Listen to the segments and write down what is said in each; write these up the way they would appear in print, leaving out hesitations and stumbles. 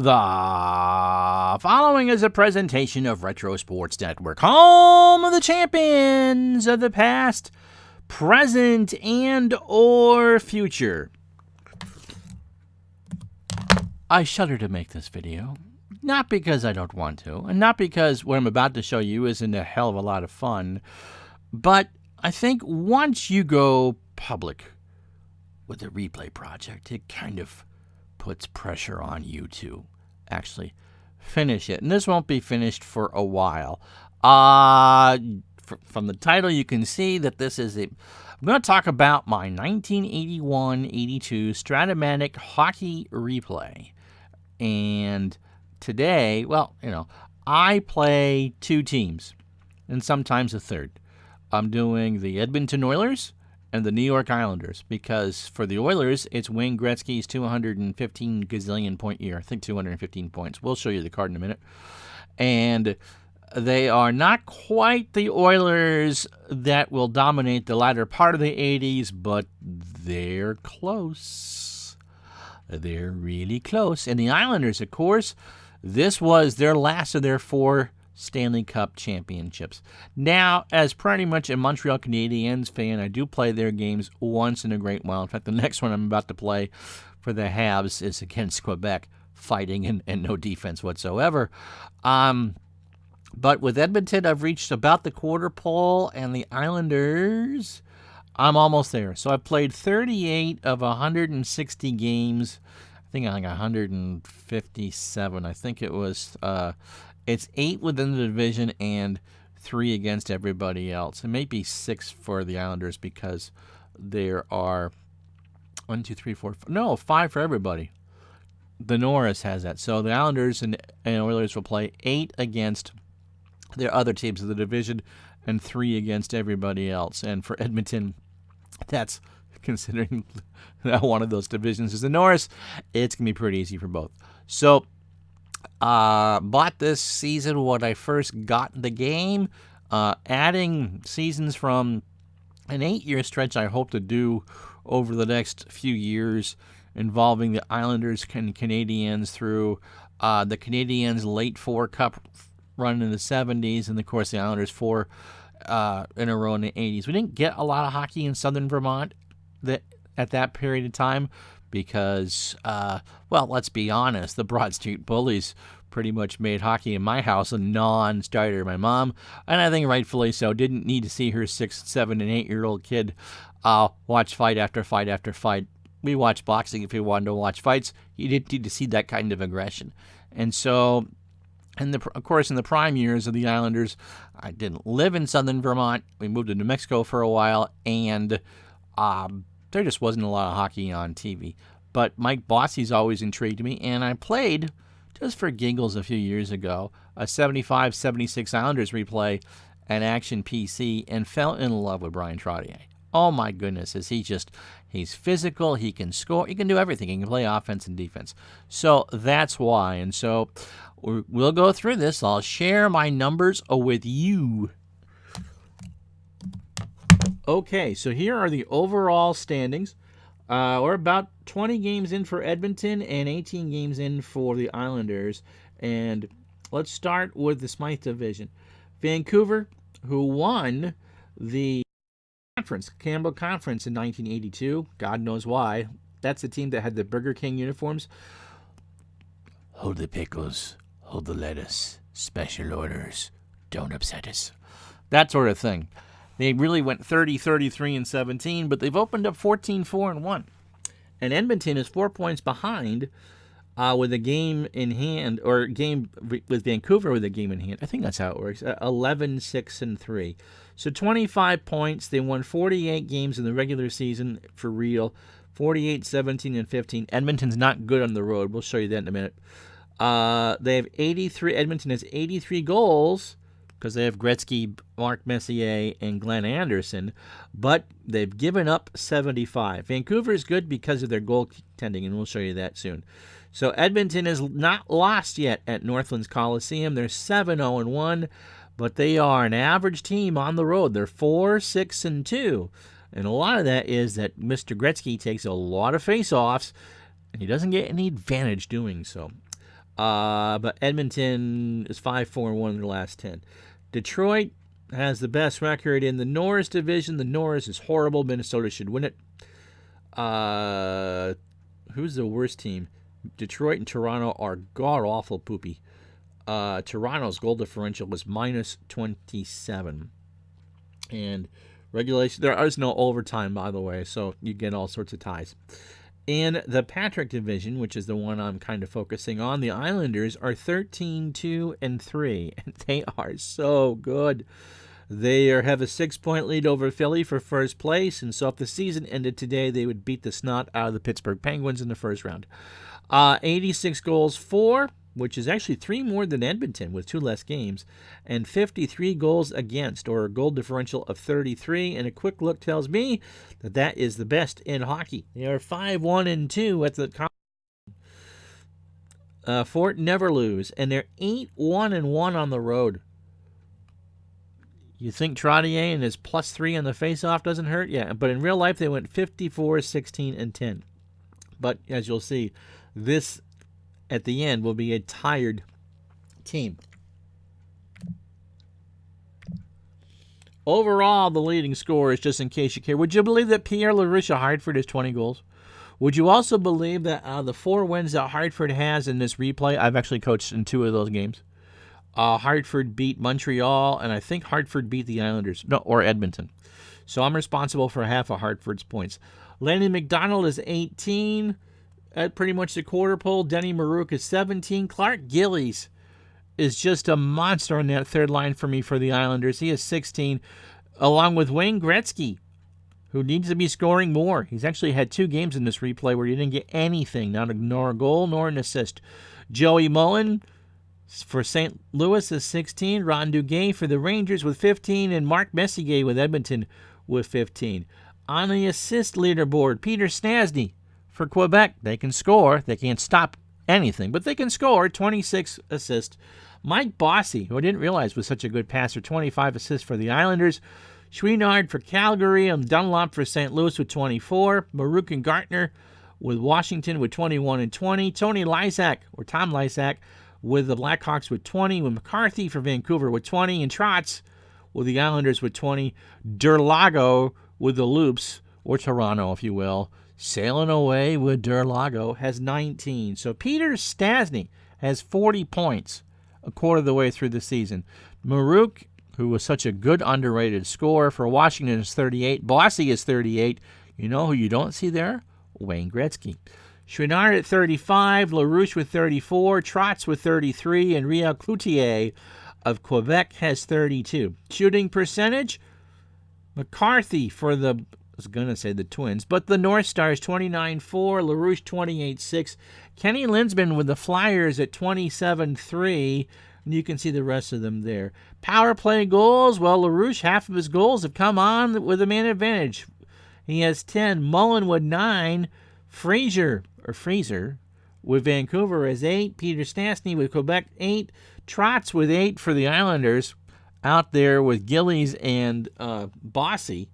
The following is a presentation of Retro Sports Network, home of the champions of the past, present, and or future. I shudder to make this video, not because I don't want to, and not because what I'm about to show you isn't a hell of a lot of fun, but I think once you go public with the replay project, it kind of puts pressure on you to actually finish it. And this won't be finished for a while. From the title, you can see that this is I'm going to talk about my 1981-82 Strat-o-Matic hockey replay. And today, I play two teams, and sometimes a third. I'm doing the Edmonton Oilers and the New York Islanders, because for the Oilers, it's Wayne Gretzky's 215 gazillion point year. I think 215 points. We'll show you the card in a minute. And they are not quite the Oilers that will dominate the latter part of the 80s, but they're close. They're really close. And the Islanders, of course, this was their last of their four Stanley Cup championships. Now, as pretty much a Montreal Canadiens fan, I do play their games once in a great while. In fact, the next one I'm about to play for the Habs is against Quebec, fighting and no defense whatsoever. But with Edmonton, I've reached about the quarter pole, and the Islanders, I'm almost there. So I've played 38 of 160 games. I think 157. I think it was... It's 8 within the division and 3 against everybody else. It may be 6 for the Islanders because there are 5 for everybody. The Norris has that. So the Islanders and Oilers will play 8 against their other teams of the division and 3 against everybody else. And for Edmonton, that's considering that one of those divisions is the Norris, it's going to be pretty easy for both. So bought this season when I first got the game, adding seasons from an 8-year stretch I hope to do over the next few years, involving the Islanders and Canadiens through the Canadiens' late 4 Cup run in the 70s, and of course the Islanders 4 in a row in the 80s. We didn't get a lot of hockey in southern Vermont at that period of time, because, let's be honest, the Broad Street Bullies pretty much made hockey in my house a non-starter. My mom, and I think rightfully so, didn't need to see her 6, 7, and 8-year-old kid watch fight after fight after fight. We watched boxing if we wanted to watch fights. You didn't need to see that kind of aggression. And so, of course, in the prime years of the Islanders, I didn't live in southern Vermont. We moved to New Mexico for a while, and there just wasn't a lot of hockey on TV. But Mike Bossie's always intrigued me, and I played, just for giggles a few years ago, a 75-76 Islanders replay and Action PC, and fell in love with Brian Trottier. Oh my goodness, he's physical, he can score, he can do everything. He can play offense and defense. So that's why. And so we'll go through this. I'll share my numbers with you. Okay, so here are the overall standings. We're about 20 games in for Edmonton and 18 games in for the Islanders. And let's start with the Smythe Division. Vancouver, who won the Campbell Conference in 1982. God knows why. That's the team that had the Burger King uniforms. Hold the pickles, hold the lettuce, special orders, don't upset us. That sort of thing. They really went 30, 33, and 17, but they've opened up 14, 4, and 1. And Edmonton is 4 points behind with a game in hand, or game with Vancouver with a game in hand. I think that's how it works. 11, 6, and 3. So 25 points. They won 48 games in the regular season for real. 48, 17, and 15. Edmonton's not good on the road. We'll show you that in a minute. They have 83. Edmonton has 83 goals, because they have Gretzky, Mark Messier, and Glenn Anderson, but they've given up 75. Vancouver is good because of their goaltending, and we'll show you that soon. So Edmonton is not lost yet at Northlands Coliseum. They're 7-0-1, but they are an average team on the road. They're 4-6-2, and a lot of that is that Mr. Gretzky takes a lot of face-offs, and he doesn't get any advantage doing so. But Edmonton is 5-4-1 in their last 10. Detroit has the best record in the Norris division. The Norris is horrible. Minnesota should win it. Who's the worst team? Detroit and Toronto are god-awful poopy. Toronto's goal differential was -27. And regulation, there is no overtime, by the way, so you get all sorts of ties. In the Patrick division, which is the one I'm kind of focusing on, the Islanders are 13-2-3, and they are so good. They have a 6-point lead over Philly for first place, and so if the season ended today, they would beat the snot out of the Pittsburgh Penguins in the first round. 86 goals for, which is actually 3 more than Edmonton with 2 less games, and 53 goals against, or a goal differential of 33. And a quick look tells me that that is the best in hockey. They are 5-1-2 at the Fort Never Lose, and they're 8-1-1 on the road. You think Trottier and his +3 on the faceoff doesn't hurt? Yeah, but in real life they went 54-16-10. But as you'll see, this at the end will be a tired team. Overall, the leading scorers, just in case you care, would you believe that Pierre LaRouche of Hartford has 20 goals? Would you also believe that the 4 wins that Hartford has in this replay, I've actually coached in 2 of those games. Hartford beat Montreal, and I think Hartford beat the Islanders, or Edmonton. So I'm responsible for half of Hartford's points. Lanny McDonald is 18 at pretty much the quarter pole. Denny Marouk is 17. Clark Gillies is just a monster on that third line for me for the Islanders. He is 16, along with Wayne Gretzky, who needs to be scoring more. He's actually had 2 games in this replay where he didn't get anything, nor a goal nor an assist. Joey Mullen for St. Louis is 16. Ron Duguay for the Rangers with 15. And Mark Messier with Edmonton with 15. On the assist leaderboard, Peter Stastny for Quebec. They can score. They can't stop anything, but they can score. 26 assists. Mike Bossy, who I didn't realize was such a good passer, 25 assists for the Islanders. Chouinard for Calgary and Dunlop for St. Louis with 24. Marouk and Gartner with Washington with 21 and 20. Tony Lysak, or Tom Lysak, with the Blackhawks with 20, with McCarthy for Vancouver with 20, and Trotz with the Islanders with 20. Derlago with the Loops, or Toronto, if you will, sailing away with Derlago, has 19. So Peter Stastny has 40 points a quarter of the way through the season. Marouk, who was such a good underrated scorer for Washington, is 38. Bossy is 38. You know who you don't see there? Wayne Gretzky. Chouinard at 35, LaRouche with 34, Trotz with 33, and Riel Cloutier of Quebec has 32. Shooting percentage, McCarthy for the, I was going to say the Twins, but the North Stars 29-4, LaRouche 28-6, Kenny Linsman with the Flyers at 27-3, and you can see the rest of them there. Power play goals, well, LaRouche, half of his goals have come on with a man advantage. He has 10, Mullen with 9, Fraser with Vancouver has 8, Peter Stastny with Quebec 8, Trotz with 8 for the Islanders, out there with Gillies and Bossy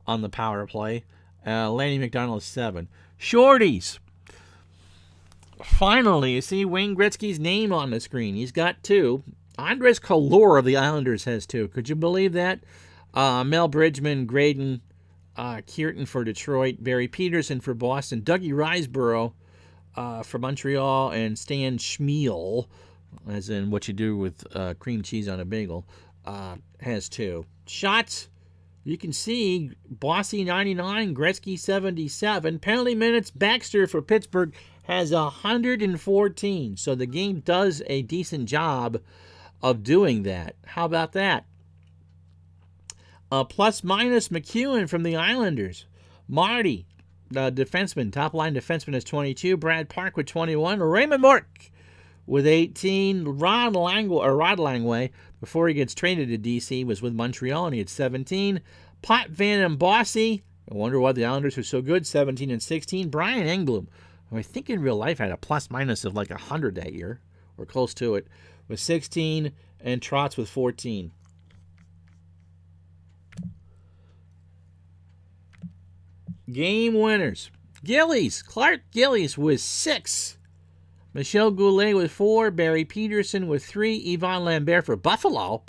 on the power play. Lanny McDonald is 7. Shorties. Finally, you see Wayne Gretzky's name on the screen. He's got 2. Andres Kalor of the Islanders has 2. Could you believe that? Mel Bridgman, Graydon, Kierton for Detroit, Barry Peterson for Boston, Dougie Riseborough for Montreal, and Stan Schmiel, as in what you do with cream cheese on a bagel, has 2. Shots, you can see Bossy 99, Gretzky 77. Penalty minutes, Baxter for Pittsburgh has 114. So the game does a decent job of doing that. How about that? Plus minus McEwen from the Islanders. Marty, the defenseman, top line defenseman, is 22. Brad Park with 21. Raymond Mork with 18. Rod Langway, before he gets traded to D.C., was with Montreal, and he had 17. Potvin and Bossy, I wonder why the Islanders are so good, 17 and 16. Brian Engblom, who I think in real life had a plus minus of like 100 that year, or close to it, with 16, and Trotz with 14. Game winners. Clark Gillies with 6. Michel Goulet with 4. Barry Peterson with 3. Yvon Lambert for Buffalo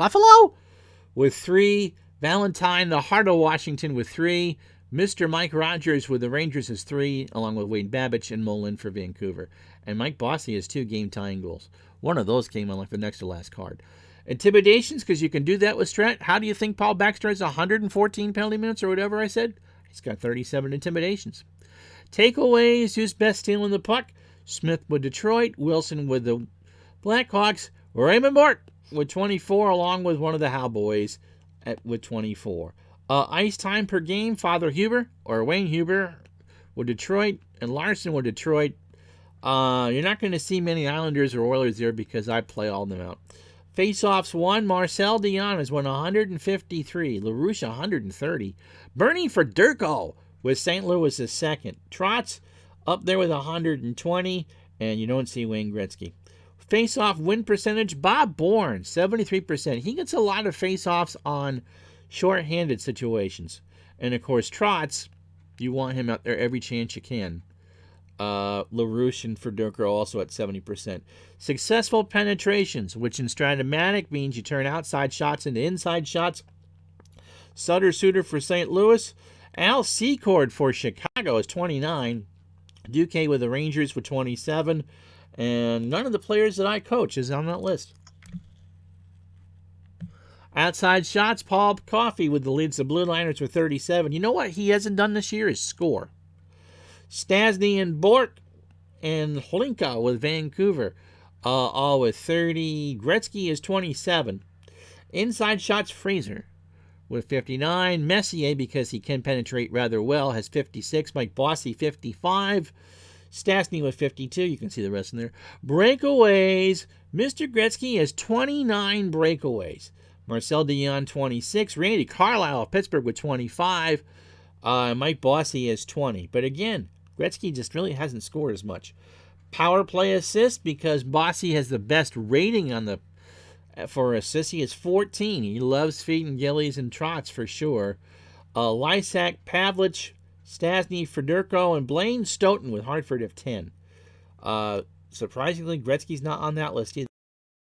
with 3. Valentine, the Heart of Washington, with 3. Mr. Mike Rogers with the Rangers is 3, along with Wade Babich and Mullen for Vancouver. And Mike Bossy has 2 game-tying goals. One of those came on like the next to last card. Intimidations, because you can do that with Strat. How do you think Paul Baxter has 114 penalty minutes or whatever I said? He's got 37 intimidations. Takeaways, who's best stealing the puck? Smith with Detroit, Wilson with the Blackhawks, Raymond Bourque with 24, along with one of the Howboys with 24. Ice time per game, Father Huber or Wayne Huber with Detroit and Larson with Detroit. You're not going to see many Islanders or Oilers there because I play all of them out. Face-offs won. Marcel Dion has won 153. LaRouche 130. Bernie Federko with St. Louis is second. Trotz up there with 120. And you don't see Wayne Gretzky. Face-off win percentage, Bob Bourne, 73%. He gets a lot of face-offs on short-handed situations. And, of course, Trotz, you want him out there every chance you can. LaRouche and Federko also at 70%. Successful penetrations, which in Strat-o-Matic means you turn outside shots into inside shots. Sutter-Sutter for St. Louis. Al Secord for Chicago is 29. Duque with the Rangers for 27. And none of the players that I coach is on that list. Outside shots, Paul Coffey with the Leeds, the Blue Liners for 37. You know what he hasn't done this year is score. Stastny and Bourque and Hlinka with Vancouver, all with 30. Gretzky is 27. Inside shots, Fraser with 59. Messier, because he can penetrate rather well, has 56. Mike Bossy, 55. Stastny with 52. You can see the rest in there. Breakaways, Mr. Gretzky has 29 breakaways. Marcel Dion, 26. Randy Carlyle of Pittsburgh with 25. Mike Bossy has 20. But again, Gretzky just really hasn't scored as much. Power play assist, because Bossy has the best rating on the for assists. He has 14. He loves feeding Gillies and Trotz for sure. Lysak, Pavlich, Stastny, Federko, and Blaine Stoughton with Hartford of 10. Surprisingly, Gretzky's not on that list either.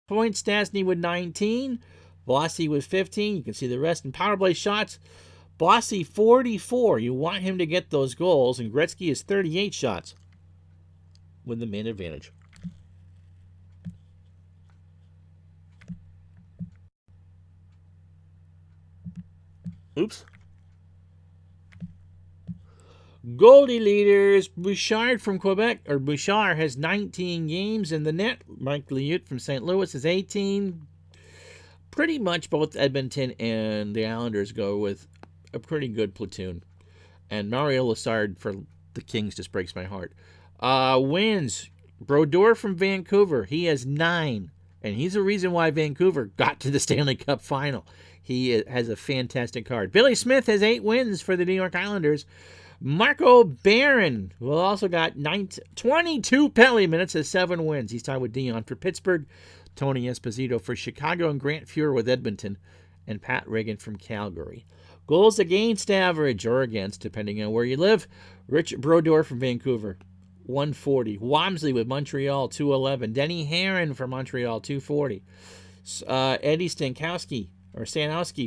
Points, Stastny with 19. Bossy with 15. You can see the rest in power play shots. Bossy 44. You want him to get those goals, and Gretzky is 38 shots with the man advantage. Oops. Goalie leaders, Bouchard from Quebec, or Bouchard has 19 games in the net. Mike Liut from St. Louis has 18. Pretty much both Edmonton and the Islanders go with a pretty good platoon. And Mario Lessard for the Kings just breaks my heart. Wins, Brodeur from Vancouver, he has 9. And he's the reason why Vancouver got to the Stanley Cup final. He has a fantastic card. Billy Smith has 8 wins for the New York Islanders. Marco Barron, who also got 22 penalty minutes, has 7 wins. He's tied with Dion for Pittsburgh, Tony Esposito for Chicago, and Grant Fuhr with Edmonton, and Pat Reagan from Calgary. Goals against average, or against, depending on where you live. Rich Brodeur from Vancouver, 140. Wamsley with Montreal, 211. Denny Herron for Montreal, 240. Eddie Stanowski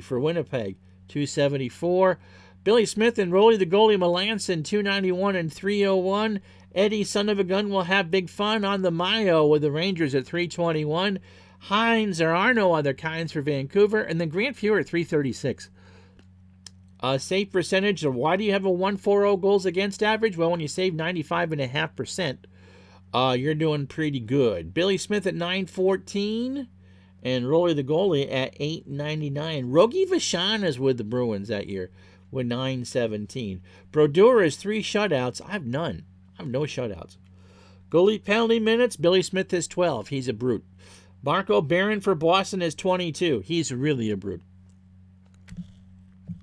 for Winnipeg, 274. Billy Smith and Rolly the goalie Melanson, 291 and 301. Eddie, son of a gun, will have big fun on the Mayo with the Rangers at 321. Hines, there are no other kinds for Vancouver. And then Grant Fuhr at 336. Save percentage, why do you have a 140 goals against average? Well, when you save 95.5%, you're doing pretty good. Billy Smith at 914. And Rolly the goalie at 899. Rogie Vachon is with the Bruins that year with 917. Brodeur has 3 shutouts. I have none. I have no shutouts. Goalie penalty minutes, Billy Smith has 12. He's a brute. Marco Barron for Boston has 22. He's really a brute.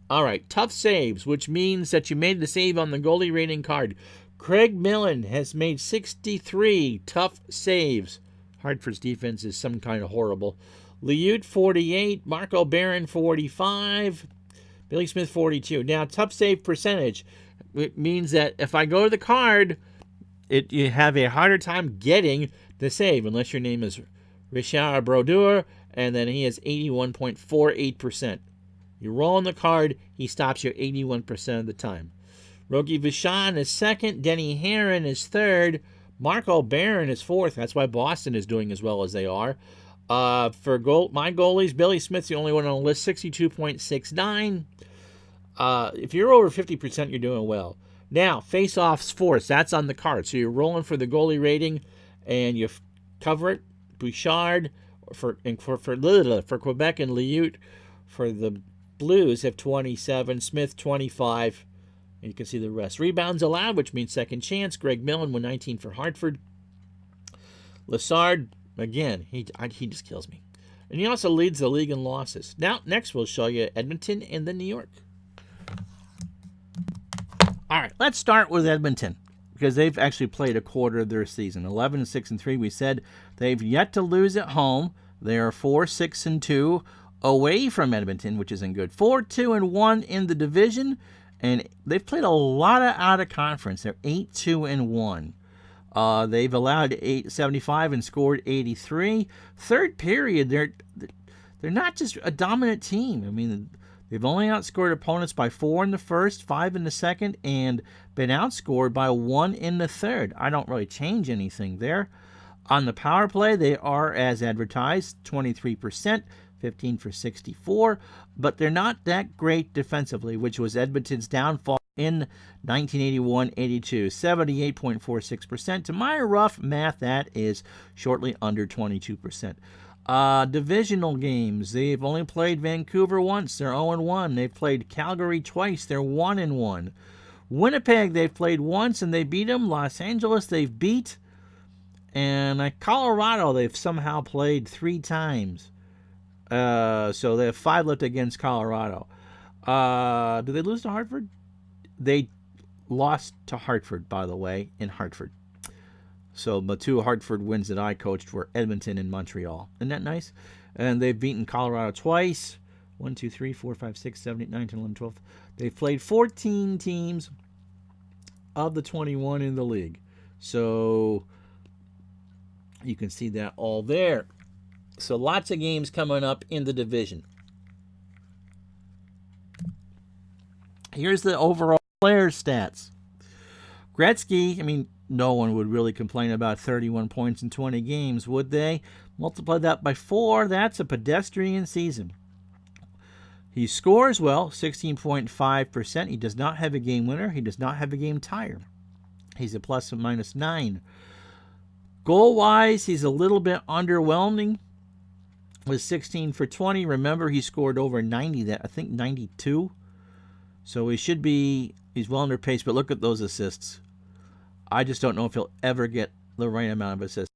All right, tough saves, which means that you made the save on the goalie rating card. Craig Millen has made 63 tough saves. Hartford's defense is some kind of horrible. Liut, 48. Marco Barron, 45. Billy Smith, 42. Now, tough save percentage. It means that if I go to the card, you have a harder time getting the save unless your name is Richard Brodeur, and then he has 81.48%. You roll on the card, he stops you 81% of the time. Rogie Vachon is second. Denny Herron is third. Marco Barron is fourth. That's why Boston is doing as well as they are. For my goalies, Billy Smith's the only one on the list, 62.69. If you're over 50%, you're doing well. Now, face-offs force, that's on the card. So you're rolling for the goalie rating, and you cover it. Bouchard for Quebec and Liut for the Blues have 27. Smith 25. And you can see the rest. Rebounds allowed, which means second chance. Greg Millen with 19 for Hartford. Lassard, again, he just kills me. And he also leads the league in losses. Now, next we'll show you Edmonton and then New York. All right, let's start with Edmonton because they've actually played a quarter of their season. 11-6-3. We said they've yet to lose at home. They are 4-6-2 away from Edmonton, which isn't good. 4-2-1 in the division. And they've played a lot of out of conference. They're 8-2-1. They've allowed 875 and scored 83. Third period, they're not just a dominant team. I mean, they've only outscored opponents by 4 in the first, 5 in the second, and been outscored by 1 in the third. I don't really change anything there. On the power play, they are as advertised, 23%. 15 for 64, but they're not that great defensively, which was Edmonton's downfall in 1981-82, 78.46%. To my rough math, that is shortly under 22%. Divisional games, they've only played Vancouver once, they're 0-1. They've played Calgary twice, they're 1-1. Winnipeg, they've played once and they beat them. Los Angeles, they've beat. And Colorado, they've somehow played 3 times. So they have 5 left against Colorado. Did they lose to Hartford? They lost to Hartford, by the way, in Hartford. So the 2 Hartford wins that I coached were Edmonton and Montreal. Isn't that nice? And they've beaten Colorado twice. 1, 2, 3, 4, 5, 6, 7, 8, 9, 10, 11, 12. They've played 14 teams of the 21 in the league. So you can see that all there. So lots of games coming up in the division. Here's the overall player stats. Gretzky, I mean, no one would really complain about 31 points in 20 games, would they? Multiply that by 4, that's a pedestrian season. He scores well, 16.5%. He does not have a game winner. He does not have a game tire. He's a plus and minus 9. Goal-wise, he's a little bit underwhelming. Was 16 for 20. Remember, he scored over 90, I think 92. So he's well under pace, but look at those assists. I just don't know if he'll ever get the right amount of assists.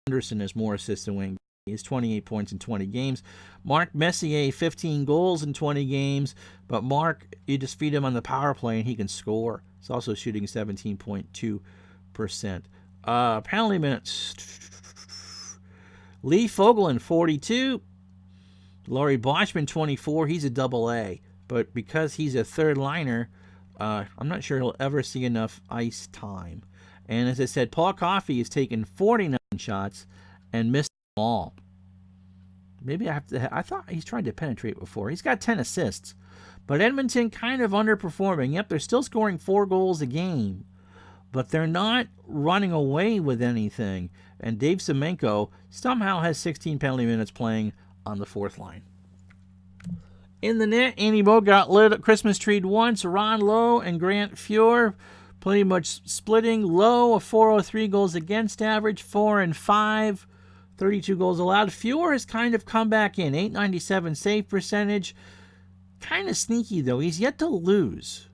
Anderson has more assists than Wayne. He has 28 points in 20 games. Mark Messier, 15 goals in 20 games, but Mark, you just feed him on the power play and he can score. He's also shooting 17.2%. Penalty minutes. Lee Fogelin, 42. Laurie Boschman, 24. He's a double A. But because he's a third liner, I'm not sure he'll ever see enough ice time. And as I said, Paul Coffey has taken 49 shots and missed them all. Maybe I thought he's tried to penetrate before. He's got 10 assists. But Edmonton kind of underperforming. Yep, they're still scoring 4 goals a game. But they're not running away with anything. And Dave Semenko somehow has 16 penalty minutes playing on the 4th line. In the net, Andy Bogart lit Christmas treed once. Ron Lowe and Grant Fuhr pretty much splitting. Lowe, a 403 goals against average, 4 and 5, 32 goals allowed. Fuhr has kind of come back in, 897 save percentage. Kind of sneaky, though. He's yet to lose.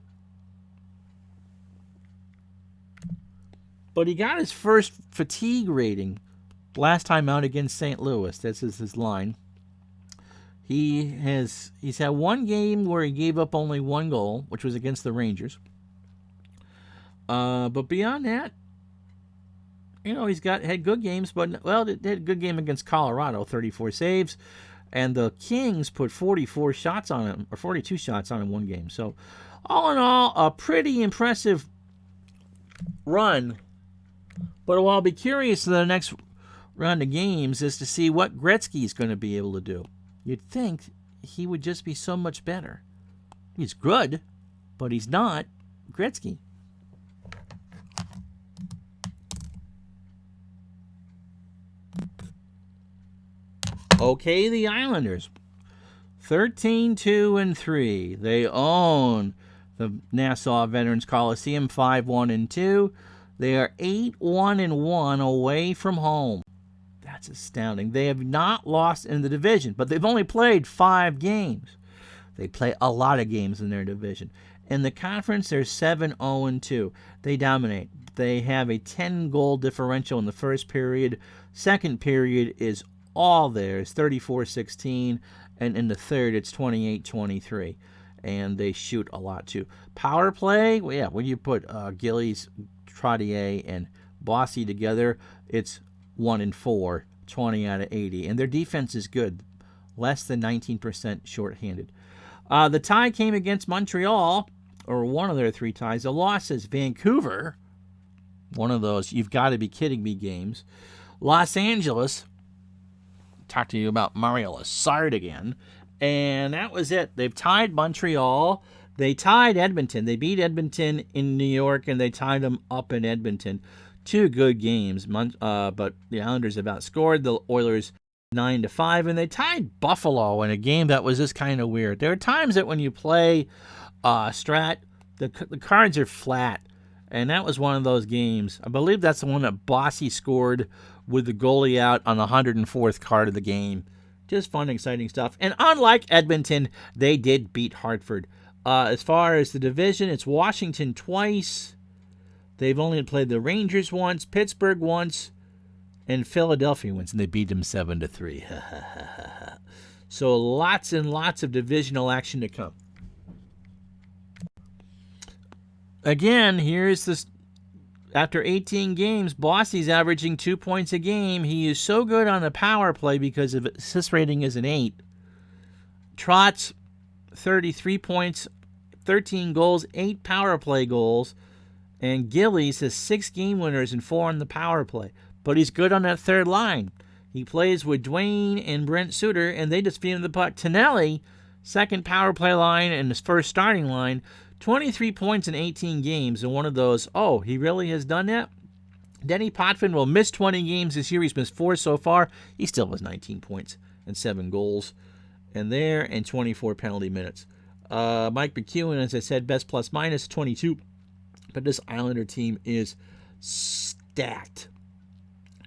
But he got his first fatigue rating last time out against St. Louis. This is his line. He's had one game where he gave up only 1 goal, which was against the Rangers. But beyond that, he's had good games. But they had a good game against Colorado, 34 saves, and the Kings put 44 shots on him, or 42 shots on him 1 game. So, all in all, a pretty impressive run But what I'll be curious in the next round of games is to see what Gretzky's going to be able to do. You'd think he would just be so much better. He's good, but he's not Gretzky. Okay, the Islanders. 13-2-3. They own the Nassau Veterans Coliseum 5-1-2. They are 8-1-1 away from home. That's astounding. They have not lost in the division, but they've only played 5 games. They play a lot of games in their division. In the conference, they're 7-0-2. They dominate. They have a 10-goal differential in the first period. Second period is all theirs, 34-16, and in the third, it's 28-23. And they shoot a lot, too. Power play, well, yeah, when you put Gillies, Trottier, and Bossy together, it's 1-4, 20 out of 80. And their defense is good, less than 19% shorthanded. The tie came against Montreal, or one of their 3 ties. The loss is Vancouver, one of those you've got to be kidding me games. Los Angeles, talk to you about Mario Lessard again, and that was it. They've tied Montreal. They tied Edmonton. They beat Edmonton in New York, and they tied them up in Edmonton. 2 good games, but the Islanders have outscored the Oilers 9-5, and they tied Buffalo in a game that was just kind of weird. There are times that when you play Strat, the cards are flat, and that was one of those games. I believe that's the one that Bossy scored with the goalie out on the 104th card of the game. Just fun, exciting stuff. And unlike Edmonton, they did beat Hartford. As far as the division, it's Washington twice. They've only played the Rangers once, Pittsburgh once, and Philadelphia once, and they beat them 7-3. So lots and lots of divisional action to come. Again, here's this. After 18 games, Bossy's averaging 2 points a game. He is so good on the power play because of assist rating is an 8. Trotz, 33 points, 13 goals, 8 power play goals. And Gillies has 6 game winners and 4 on the power play. But he's good on that third line. He plays with Dwayne and Brent Suter, and they just feed him the puck. Tonelli, second power play line and his first starting line, 23 points in 18 games, and one of those, oh, he really has done that? Denny Potvin will miss 20 games this year. He's missed 4 so far. He still has 19 points and 7 goals. And 24 penalty minutes. Mike McEwen, as I said, best plus minus 22. But this Islander team is stacked.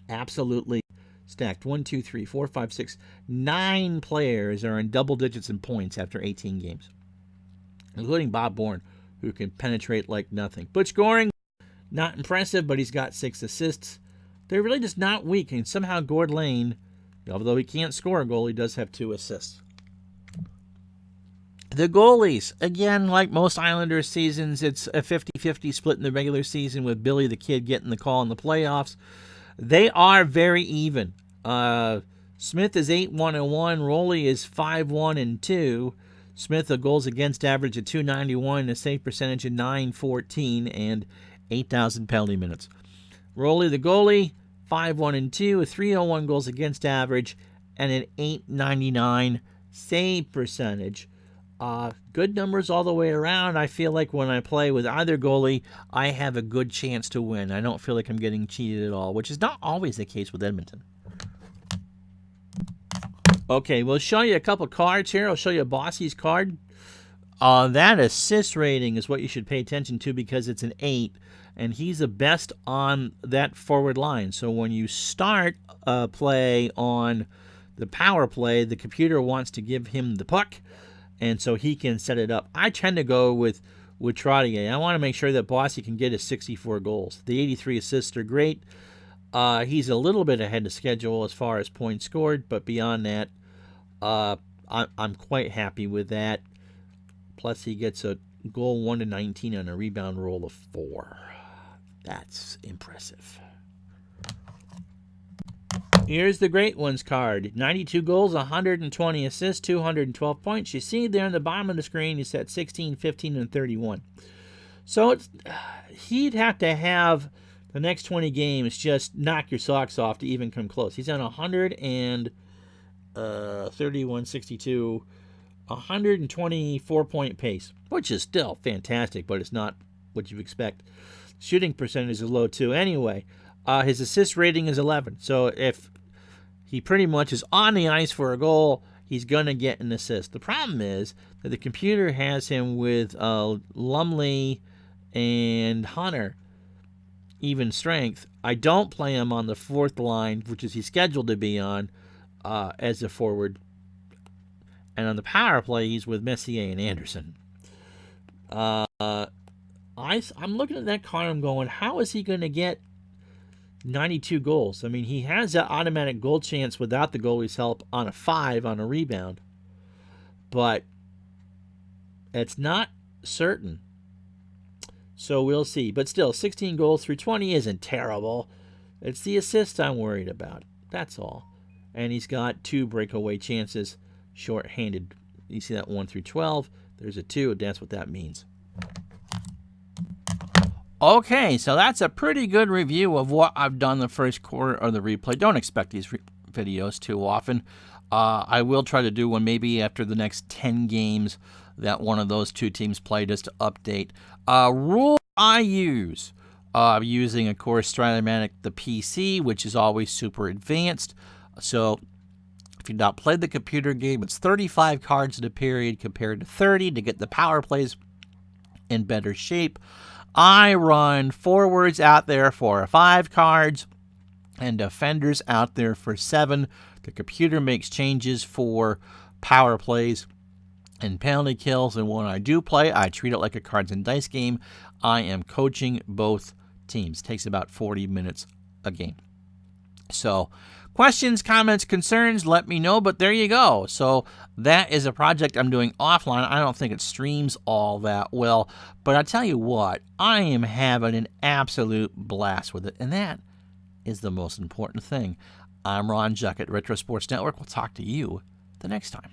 Absolutely stacked. 1, 2, 3, 4, 5, 6, 9 players are in double digits in points after 18 games, including Bob Bourne, who can penetrate like nothing. Butch Goring, not impressive, but he's got 6 assists. They're really just not weak, and somehow Gord Lane, although he can't score a goal, he does have 2 assists. The goalies, again, like most Islanders seasons, it's a 50-50 split in the regular season with Billy the Kid getting the call in the playoffs. They are very even. Smith is 8-1-1. Rowley is 5-1-2. Smith, a goals against average of .291, a save percentage of .914, and 8,000 penalty minutes. Rowley, the goalie, 5-1-2, a .301 goals against average, and an .899 save percentage. Good numbers all the way around. I feel like when I play with either goalie, I have a good chance to win. I don't feel like I'm getting cheated at all, which is not always the case with Edmonton. Okay, we'll show you a couple cards here. I'll show you Bossy's card. That assist rating is what you should pay attention to because it's an 8, and he's the best on that forward line. So when you start a play on the power play, the computer wants to give him the puck, and so he can set it up. I tend to go with Trottier. I want to make sure that Bossy can get his 64 goals. The 83 assists are great. He's a little bit ahead of schedule as far as points scored, but beyond that, I'm quite happy with that. Plus, he gets a goal 1-19 on a rebound roll of 4. That's impressive. Here's the Great Ones card. 92 goals, 120 assists, 212 points. You see there on the bottom of the screen, he's at 16, 15, and 31. So he'd have to have The next 20 games, just knock your socks off to even come close. He's on 131-62, 124-point pace, which is still fantastic, but it's not what you expect. Shooting percentage is low too. Anyway, his assist rating is 11. So if he pretty much is on the ice for a goal, he's going to get an assist. The problem is that the computer has him with Lumley and Hunter even strength. I don't play him on the fourth line, which is he's scheduled to be on as a forward. And on the power play, he's with Messier and Anderson. I'm looking at that card, I'm going, how is he going to get 92 goals? I mean, he has that automatic goal chance without the goalie's help on a 5 on a rebound. But it's not certain. So we'll see. But still, 16 goals through 20 isn't terrible. It's the assist I'm worried about. That's all. And he's got 2 breakaway chances, short-handed. You see that 1 through 12. There's a 2. That's what that means. Okay, so that's a pretty good review of what I've done the first quarter of the replay. Don't expect these videos too often. I will try to do one maybe after the next 10 games that one of those 2 teams play, just to update. Rule I use, using, of course, Strat-o-Matic, the PC, which is always super advanced. So if you've not played the computer game, it's 35 cards in a period compared to 30 to get the power plays in better shape. I run forwards out there for 5 cards and defenders out there for 7. The computer makes changes for power plays and penalty kills, and when I do play, I treat it like a cards and dice game. I am coaching both teams. It takes about 40 minutes a game. So questions, comments, concerns, let me know, but there you go. So that is a project I'm doing offline. I don't think it streams all that well, but I tell you what, I am having an absolute blast with it, and that is the most important thing. I'm Ron Juck at Retro Sports Network. We'll talk to you the next time.